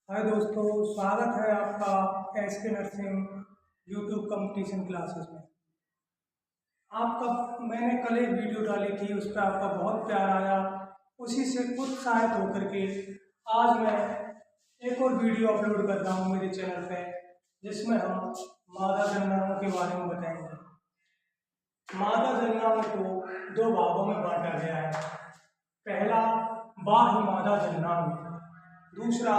हाय दोस्तों, स्वागत है आपका SK nursing YouTube competition classes में। आपका मैंने कल एक वीडियो डाली थी, उस पर आपका बहुत प्यार आया। उसी से उत्साहित होकर के आज मैं एक और वीडियो अपलोड कर रहा हूँ मेरे चैनल पे, जिसमें हम मादा जननांगों के बारे में बताएंगे। मादा जननांग को दो भागों में बांटा गया है। पहला बाह्य मादा जननांग, दूसरा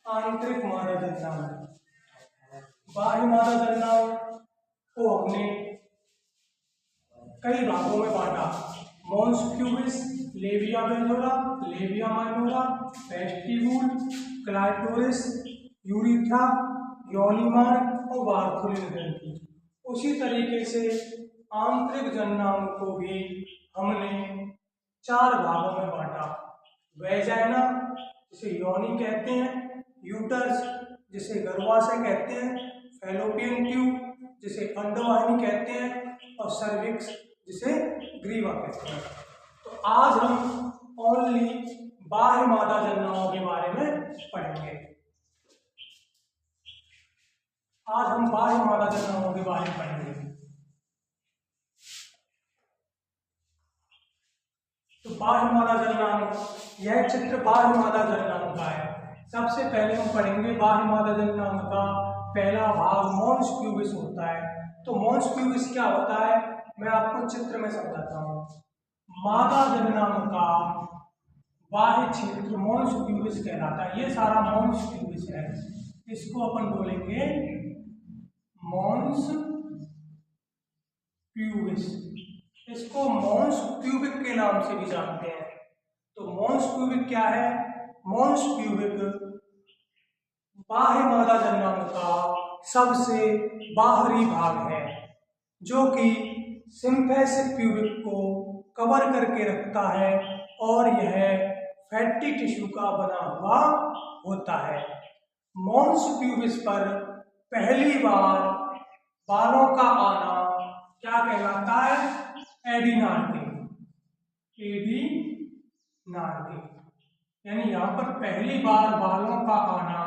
आंतरिक मादा जननांग। बाह्य मादा जननांग को हमने कई भागों में बांटा। Mons pubis, labia majora, labia minora, vestibule, clitoris, urethra, योनि मार्ग और बारथोलिन ग्रंथि। उसी तरीके से आंतरिक जननांग को भी हमने चार भागों में बांटा। वेजाइना, जिसे योनि कहते हैं, यूटर्स, जिसे गर्भाशय कहते हैं, फैलोपियन ट्यूब, जिसे अंडवाहिनी कहते हैं, और सर्विक्स, जिसे ग्रीवा कहते हैं। तो आज हम ओनली बाह्य मादा जननांगों के बारे में पढ़ेंगे। आज हम बाह्य मादा जननांगों के बारे में पढ़ेंगे। तो बाह्य मादा जननांग, यह चित्र बाह्य मादा जननांग का है। सबसे पहले हम पढ़ेंगे बाह्य मादा जननांग का पहला भाग मॉन्स प्यूबिस होता है। तो मॉन्स प्यूबिस क्या होता है, मैं आपको चित्र में समझाता हूँ। मादा जननांग का बाह्य क्षेत्र मॉन्स प्यूबिस कहलाता है। ये सारा मॉन्स प्यूबिस है, इसको अपन बोलेंगे मॉन्स प्यूबिस। इसको मॉन्स प्यूबिक के नाम से भी जानते हैं। तो मॉन्स प्यूबिक क्या है? मॉन्स प्यूबिक बाह्य मादा जननांग का सबसे बाहरी भाग है, जो कि सिम्फेसिक प्यूबिक को कवर करके रखता है और यह फैटी टिश्यू का बना हुआ होता है। मॉन्स प्यूबिस पर पहली बार बालों का आना क्या कहलाता है? एडिनार्किंग। यानी यहाँ पर पहली बार बालों का आना,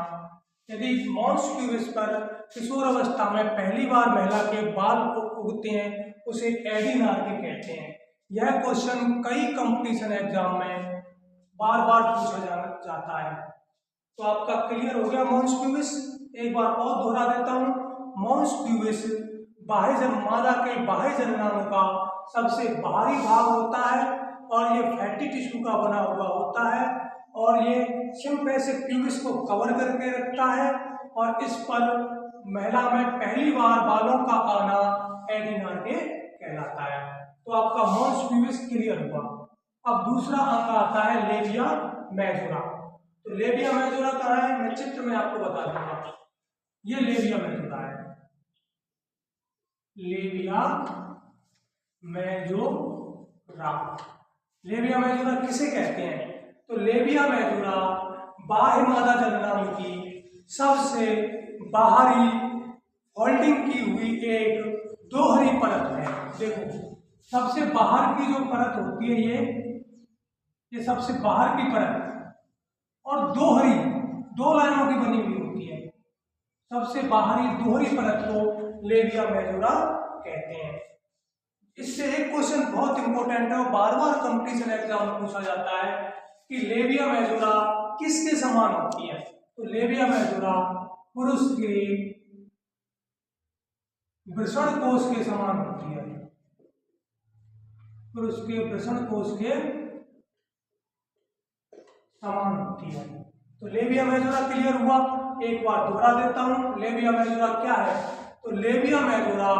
यदि मॉन्स प्यूबिस पर किशोर अवस्था में पहली बार महिला के बाल उगते हैं, उसे एडिनार्की कहते हैं। यह क्वेश्चन कई कंपटीशन एग्जाम में बार बार पूछा जाता है। तो आपका क्लियर हो गया मॉन्स प्यूबिस। एक बार और दोहरा देता हूँ। मॉन्स प्यूबिस मादा के बाह्य जननांग का सबसे बाहरी भाग होता है और ये फैटी टिश्यू का बना हुआ होता है और ये सिम्फेसिक प्यूबिस को कवर करके रखता है और इस पर महिला में पहली बार बालों का आना एडिनार्के कहलाता है। तो आपका मॉन्स प्यूबिस क्लियर हुआ। अब दूसरा अंग आता है लेबिया मेजोरा। तो लेबिया मेजोरा कहाँ है, मैं चित्र में आपको बता दूंगा। ये लेबिया मेजोरा है। लेबिया मेजोरा, लेबिया मेजोरा किसे कहते हैं? तो लेबिया मेजोरा बाह्य मादा जननांग की सबसे बाहरी होल्डिंग की हुई एक दोहरी परत है। देखो, सबसे बाहर की जो परत होती है ये सबसे बाहर की परत और दोहरी, दो लाइनों की बनी हुई होती है। सबसे बाहरी दोहरी परत को लेबिया मेजोरा कहते हैं। इससे एक क्वेश्चन बहुत इंपॉर्टेंट है और बार बार कंपटीशन एग्जाम में पूछा जाता है कि लेबिया मेजोरा किसके समान होती है? तो लेबिया मेजोरा पुरुष के वृषण कोष के समान होती है। पुरुष के वृषण कोष के समान होती है। तो लेबिया मेजोरा क्लियर हुआ। एक बार दोहरा देता हूं, लेबिया मेजोरा क्या है? तो लेबिया मेजोरा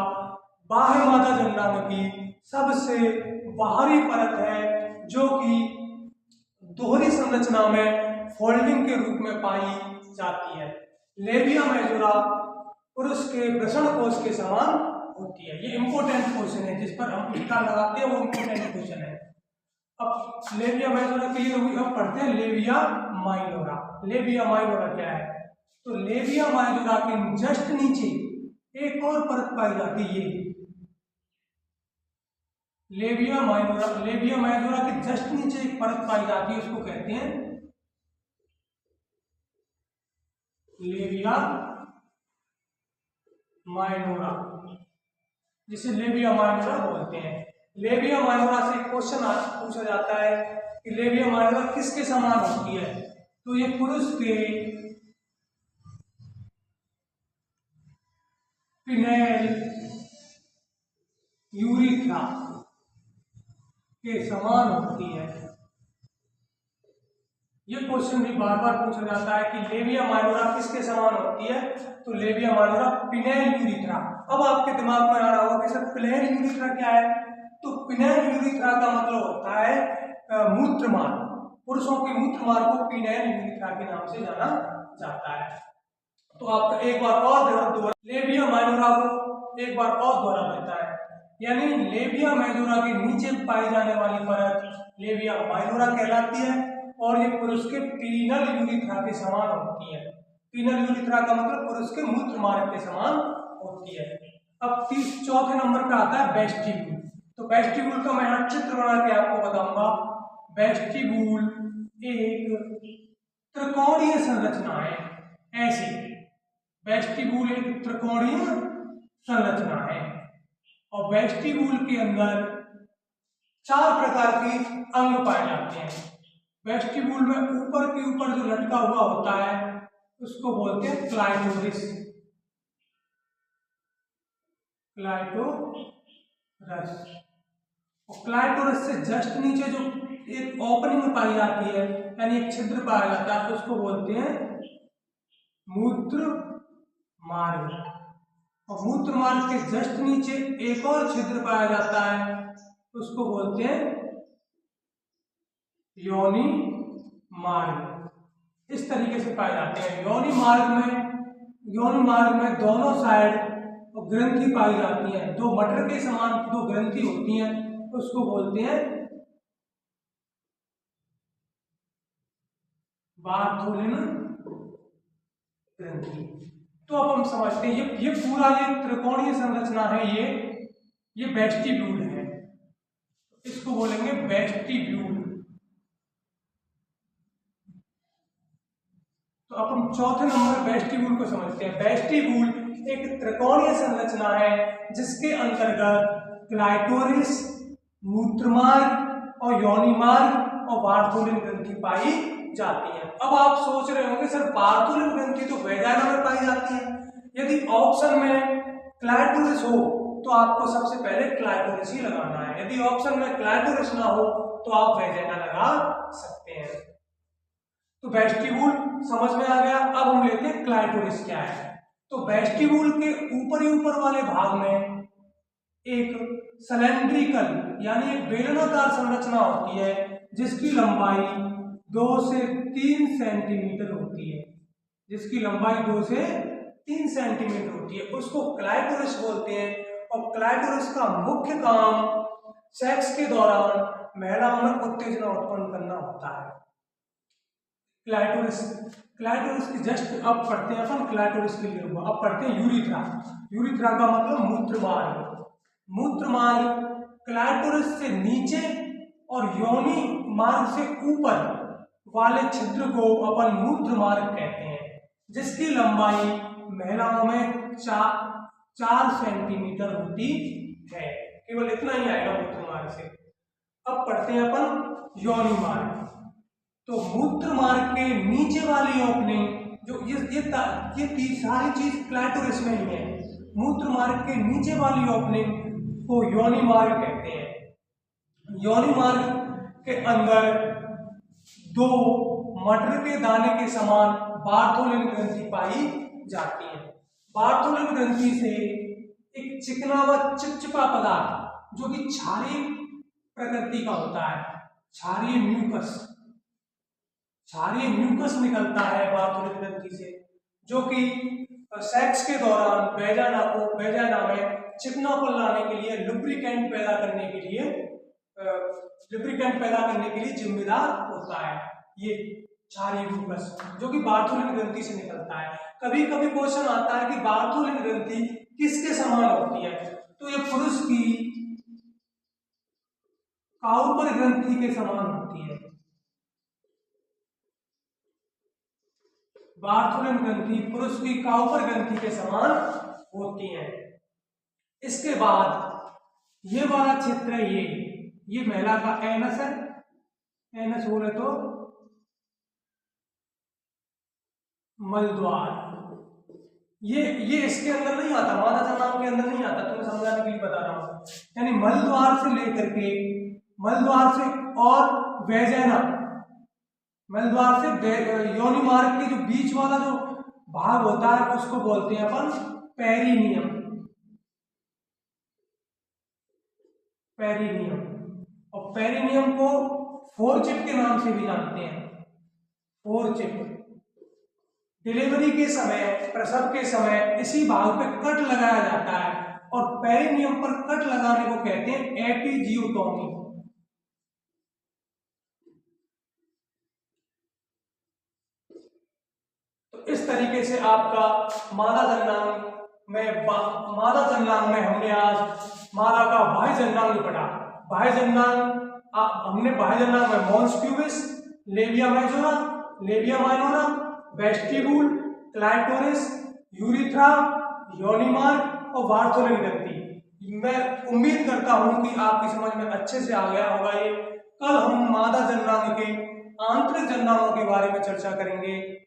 बाह्य मादा जननांग की सबसे बाहरी परत है, जो कि दोहरी संरचना में फोल्डिंग के रूप में पाई जाती है। लेबिया मेजोरा पुरुष के वृषण कोष के समान होती है। ये इंपॉर्टेंट क्वेश्चन है, जिस पर हम टीका लगाते हैं वो इंपॉर्टेंट क्वेश्चन है। अब लेबिया मेजोरा क्लियर हुई। अब पढ़ते हैं लेबिया माइनोरा। लेबिया माइनोरा क्या है? तो लेबिया माइनोरा के जस्ट नीचे एक और परत पाई जाती है, लेबिया माइनोरा, लेबिया माइनोरा के जस्ट नीचे एक परत पाई जाती है, उसको कहते हैं लेबिया माइनोरा, जिसे लेबिया माइनोरा बोलते हैं। लेबिया माइनोरा से क्वेश्चन पूछा जाता है कि लेबिया माइनोरा किसके समान होती है, तो ये पुरुष के पिनेल यूरिथ्रा के समान होती है। ये क्वेश्चन भी बार बार पूछा जाता है कि लेबिया माइनोरा किसके समान होती है, तो लेबिया माइनोरा पिनेल यूरिथ्रा। अब आपके दिमाग में आ रहा होगा कि सर पिनेल यूरिथ्रा क्या है, तो पिनेल यूरिथ्रा का मतलब होता है मूत्र मार्ग। पुरुषों के मूत्र मार्ग को पिनेल यूरिथ्रा के नाम से जाना जाता है। तो आपका एक बार और दोहरा, लेबिया माइनोरा को एक बार और दोहरा देता है, यानी लेबिया माइनोरा के नीचे पाई जाने वाली परत लेबिया माइनोरा कहलाती है और ये पुरुष के पीनल यूरिथ्रा के समान होती है। पीनल यूरिथ्रा का मतलब पुरुष के मूत्र मार्ग के समान होती है। अब चौथे नंबर पे आता है वेस्टिब्यूल। तो वेस्टिब्यूल का मैं यहाँ चित्र बना के आपको बताऊंगा। वेस्टिब्यूल एक त्रिकोणीय संरचना है, ऐसी वेस्टिब्यूल एक त्रिकोणीय संरचना है और वेस्टिब्यूल के अंदर 4 प्रकार के अंग पाए जाते हैं। वेस्टिब्यूल में ऊपर के ऊपर जो लटका हुआ होता है उसको बोलते हैं क्लाइटोरिस, क्लाइटोरस। और क्लाइटोरस से जस्ट नीचे जो एक ओपनिंग पाई जाती है, यानी एक छिद्र पाया जाता है, उसको बोलते हैं मूत्र मार्ग। और मूत्र मार्ग के जस्ट नीचे एक और छिद्र पाया जाता है, उसको बोलते हैं योनि मार्ग। इस तरीके से पाए जाते हैं। योनि मार्ग में दोनों साइड ग्रंथि पाई जाती हैं, दो मटर के समान दो ग्रंथि होती हैं, उसको बोलते हैं बार्थोलिन ग्रंथि। तो अब हम समझते हैं ये पूरा ये त्रिकोणीय संरचना है, ये वेस्टिब्यूल है, इसको बोलेंगे वेस्टिब्यूल। तो अब हम चौथे नंबर वेस्टिब्यूल को समझते हैं। वेस्टिब्यूल एक त्रिकोणीय संरचना है जिसके अंतर्गत क्लाइटोरिस, मूत्रमार्ग और योनिमार्ग और बार्थोलिन ग्रंथि पाई जाती है। अब आप सोच रहे होंगे सर बार्थोलिन ग्रंथि तो वेजाइना में पाई जाती है। यदि ऑप्शन में क्लाइटोरिस हो तो आपको सबसे पहले क्लाइटोरिस ही लगाना है। यदि ऑप्शन में क्लाइटोरिस ना हो तो आप वेजाइना लगा सकते हैं। तो वेस्टिब्यूल समझ में आ गया। अब हम लेते हैं क्लाइटोरिस क्या है। तो वेस्टिब्यूल के ऊपर वाले भाग में एक सिलेंड्रिकल यानी एक बेलनाकार संरचना होती है जिसकी लंबाई 2 से 3 सेंटीमीटर होती है, जिसकी लंबाई 2 से 3 सेंटीमीटर होती है, उसको क्लाइटोरिस बोलते हैं। और क्लाइटोरिस का मुख्य काम सेक्स के दौरान महिलाओं में उत्तेजना उत्पन्न करना होता है। क्लाइटोरिस की जस्ट अब पढ़ते हैं अपन क्लाइटोरिस के लिए। अब पढ़ते हैं यूरिथ्रा। यूरिथ्रा का मतलब मूत्रमार्ग। मूत्रमार्ग क्लाइटोरिस से नीचे और योनि मार्ग से ऊपर वाले छिद्र को अपन मूत्रमार्ग कहते हैं, जिसकी लंबाई महिलाओं में 4 सेंटीमीटर होती है। केवल इतना ही आएगा मूत्रमार्ग से। अब पढ़ते हैं अपन योनि मार्ग। तो मूत्र मार्ग के नीचे वाली ओपनिंग जो ये सारी चीज क्लाइटोरिस में ही है। मूत्र मार्ग के नीचे वाली ओपनिंग को योनि मार्ग कहते हैं। योनि मार्ग के अंदर 2 मटर के दाने के समान बार्थोलिन ग्रंथि पाई जाती है। बार्थोलिन ग्रंथि से एक चिकना व चिपचिपा पदार्थ जो कि क्षारीय प्रकृति का होता है, क्षारीय म्यूकस निकलता है बार्थोलिन ग्रंथि से, जो कि सेक्स के दौरान वेजाइना में चिकनापन लाने के लिए लुब्रिकेंट पैदा करने के लिए जिम्मेदार होता है। ये क्षारीय म्यूकस जो कि बार्थोलिन ग्रंथि से निकलता है। कभी कभी क्वेश्चन आता है कि बार्थोलिन ग्रंथि किसके समान होती है, तो ये पुरुष की काउपर ग्रंथि के समान होती है। बार्थोलिन ग्रंथि पुरुष की काउपर ग्रंथि के समान होती है। इसके बाद ये वाला क्षेत्र है, ये महिला का एनस है। एनस बोले तो मलद्वार। ये इसके अंदर नहीं आता, मादा जन्नांग के अंदर नहीं आता, तुम्हें समझाने के लिए बता रहा हूं। यानी मलद्वार से लेकर के, मलद्वार से और वेजाइना, मलद्वार से योनि मार्ग के जो बीच वाला जो भाग होता है उसको बोलते हैं अपन पेरिनियम। पेरिनियम, और पेरिनियम को फोरचिप के नाम से भी जानते हैं। फोरचिप। डिलीवरी के समय, प्रसव के समय इसी भाग पे कट लगाया जाता है और पेरिनियम पर कट लगाने को कहते हैं एपिजियोटोमी। तो इस तरीके से आपका मादा जन्नांग में हमने आज मादा का बाह्य जन्नांग पढ़ा। बाह्य जन्नांग हमने बाह्य जन्नांग में mons pubis, labia majora, labia minora, vestibule, clitoris, urethra, योनि मार्ग और बार्थोलिन ग्रंथि। मैं उम्मीद करता हूं कि आपकी समझ में अच्छे से आ गया होगा ये। कल हम मादा जन्नांग के आंतरिक जन्नांगों के बारे में चर्चा करेंगे।